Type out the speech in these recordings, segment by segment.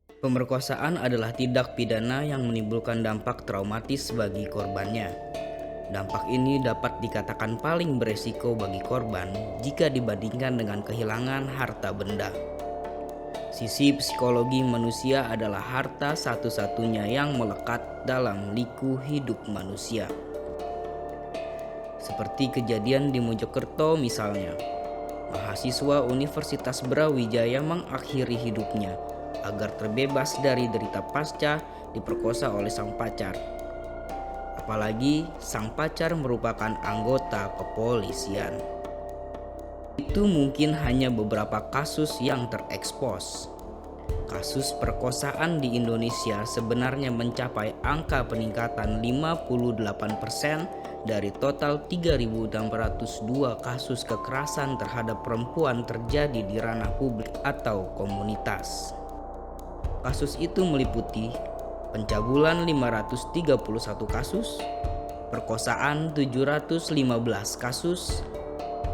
Pemerkosaan adalah tindak pidana yang menimbulkan dampak traumatis bagi korbannya. Dampak ini dapat dikatakan paling beresiko bagi korban jika dibandingkan dengan kehilangan harta benda. Sisi psikologi manusia adalah harta satu-satunya yang melekat dalam liku hidup manusia. Seperti kejadian di Mojokerto misalnya, mahasiswa Universitas Brawijaya mengakhiri hidupnya agar terbebas dari derita pasca diperkosa oleh sang pacar. Apalagi sang pacar merupakan anggota kepolisian. Itu mungkin hanya beberapa kasus yang terekspos. Kasus perkosaan di Indonesia sebenarnya mencapai angka peningkatan 58% dari total 3.602 kasus kekerasan terhadap perempuan terjadi di ranah publik atau komunitas. Kasus itu meliputi pencabulan 531 kasus, perkosaan 715 kasus,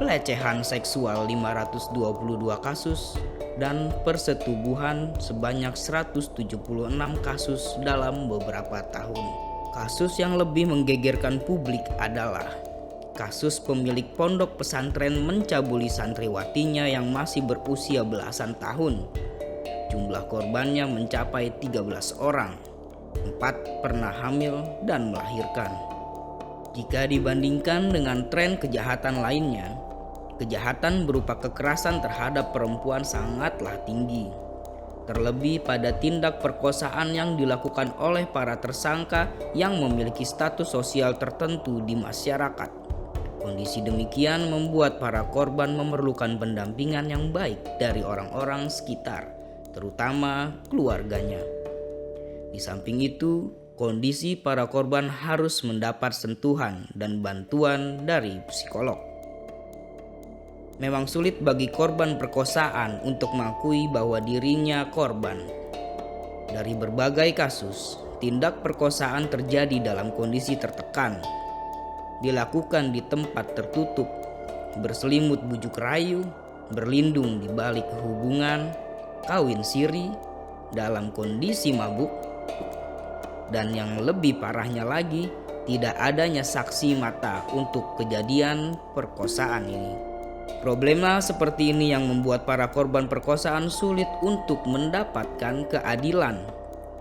pelecehan seksual 522 kasus, dan persetubuhan sebanyak 176 kasus dalam beberapa tahun. Kasus yang lebih menggegerkan publik adalah kasus pemilik pondok pesantren mencabuli santriwatinya yang masih berusia belasan tahun. Jumlah korbannya mencapai 13 orang, 4 pernah hamil dan melahirkan. Jika dibandingkan dengan tren kejahatan lainnya, kejahatan berupa kekerasan terhadap perempuan sangatlah tinggi. Terlebih pada tindak perkosaan yang dilakukan oleh para tersangka yang memiliki status sosial tertentu di masyarakat. Kondisi demikian membuat para korban memerlukan pendampingan yang baik dari orang-orang sekitar, terutama keluarganya. Di samping itu, kondisi para korban harus mendapat sentuhan dan bantuan dari psikolog. Memang sulit bagi korban perkosaan untuk mengakui bahwa dirinya korban. Dari berbagai kasus, tindak perkosaan terjadi dalam kondisi tertekan, dilakukan di tempat tertutup, berselimut bujuk rayu, berlindung di balik hubungan, kawin siri, dalam kondisi mabuk, dan yang lebih parahnya lagi, tidak adanya saksi mata untuk kejadian perkosaan ini. Problema seperti ini yang membuat para korban perkosaan sulit untuk mendapatkan keadilan,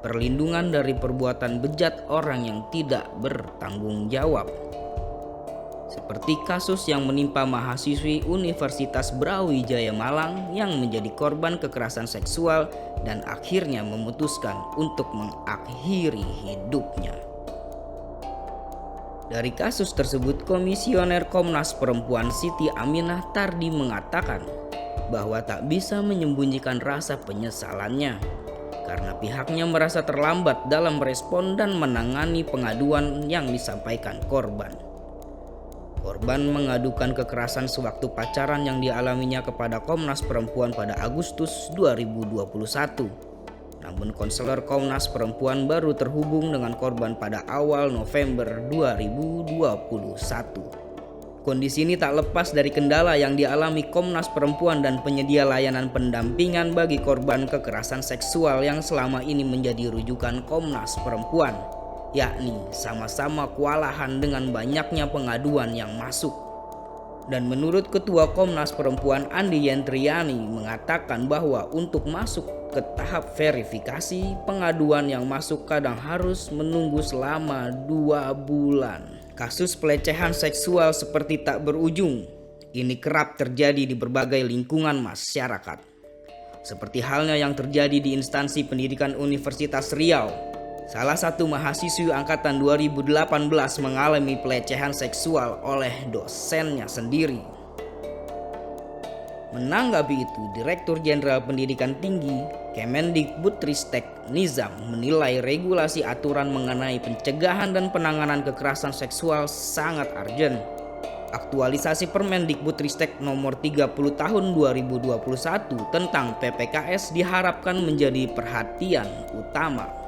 perlindungan dari perbuatan bejat orang yang tidak bertanggung jawab. Seperti kasus yang menimpa mahasiswi Universitas Brawijaya Malang yang menjadi korban kekerasan seksual dan akhirnya memutuskan untuk mengakhiri hidupnya. Dari kasus tersebut, Komisioner Komnas Perempuan Siti Aminah Tardi mengatakan bahwa tak bisa menyembunyikan rasa penyesalannya karena pihaknya merasa terlambat dalam merespon dan menangani pengaduan yang disampaikan korban. Korban mengadukan kekerasan sewaktu pacaran yang dialaminya kepada Komnas Perempuan pada Agustus 2021. Namun konselor Komnas Perempuan baru terhubung dengan korban pada awal November 2021. Kondisi ini tak lepas dari kendala yang dialami Komnas Perempuan dan penyedia layanan pendampingan bagi korban kekerasan seksual yang selama ini menjadi rujukan Komnas Perempuan, yakni sama-sama kewalahan dengan banyaknya pengaduan yang masuk. Dan menurut Ketua Komnas Perempuan Andi Yentriani mengatakan bahwa untuk masuk ke tahap verifikasi, pengaduan yang masuk kadang harus menunggu selama 2 bulan. Kasus pelecehan seksual seperti tak berujung. Ini kerap terjadi di berbagai lingkungan masyarakat. Seperti halnya yang terjadi di instansi pendidikan Universitas Riau. Salah satu mahasiswi angkatan 2018 mengalami pelecehan seksual oleh dosennya sendiri. Menanggapi itu, Direktur Jenderal Pendidikan Tinggi Kemendikbudristek Nizam menilai regulasi aturan mengenai pencegahan dan penanganan kekerasan seksual sangat urgent. Aktualisasi Permendikbudristek nomor 30 tahun 2021 tentang PPKS diharapkan menjadi perhatian utama.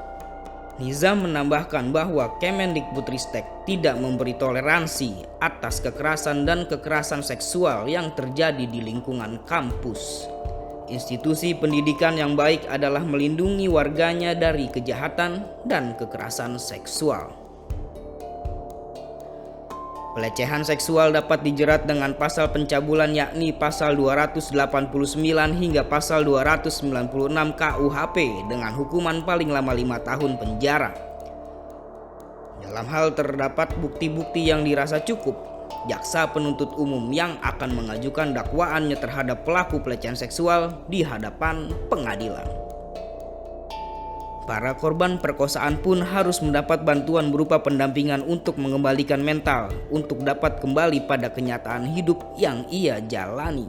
Nizam menambahkan bahwa Kemendikbudristek tidak memberi toleransi atas kekerasan dan kekerasan seksual yang terjadi di lingkungan kampus. Institusi pendidikan yang baik adalah melindungi warganya dari kejahatan dan kekerasan seksual. Pelecehan seksual dapat dijerat dengan pasal pencabulan yakni pasal 289 hingga pasal 296 KUHP dengan hukuman paling lama 5 tahun penjara. Dalam hal terdapat bukti-bukti yang dirasa cukup, jaksa penuntut umum yang akan mengajukan dakwaannya terhadap pelaku pelecehan seksual di hadapan pengadilan. Para korban perkosaan pun harus mendapat bantuan berupa pendampingan untuk mengembalikan mental untuk dapat kembali pada kenyataan hidup yang ia jalani.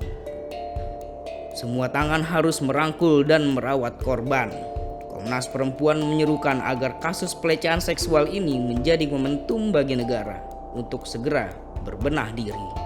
Semua tangan harus merangkul dan merawat korban. Komnas Perempuan menyerukan agar kasus pelecehan seksual ini menjadi momentum bagi negara untuk segera berbenah diri.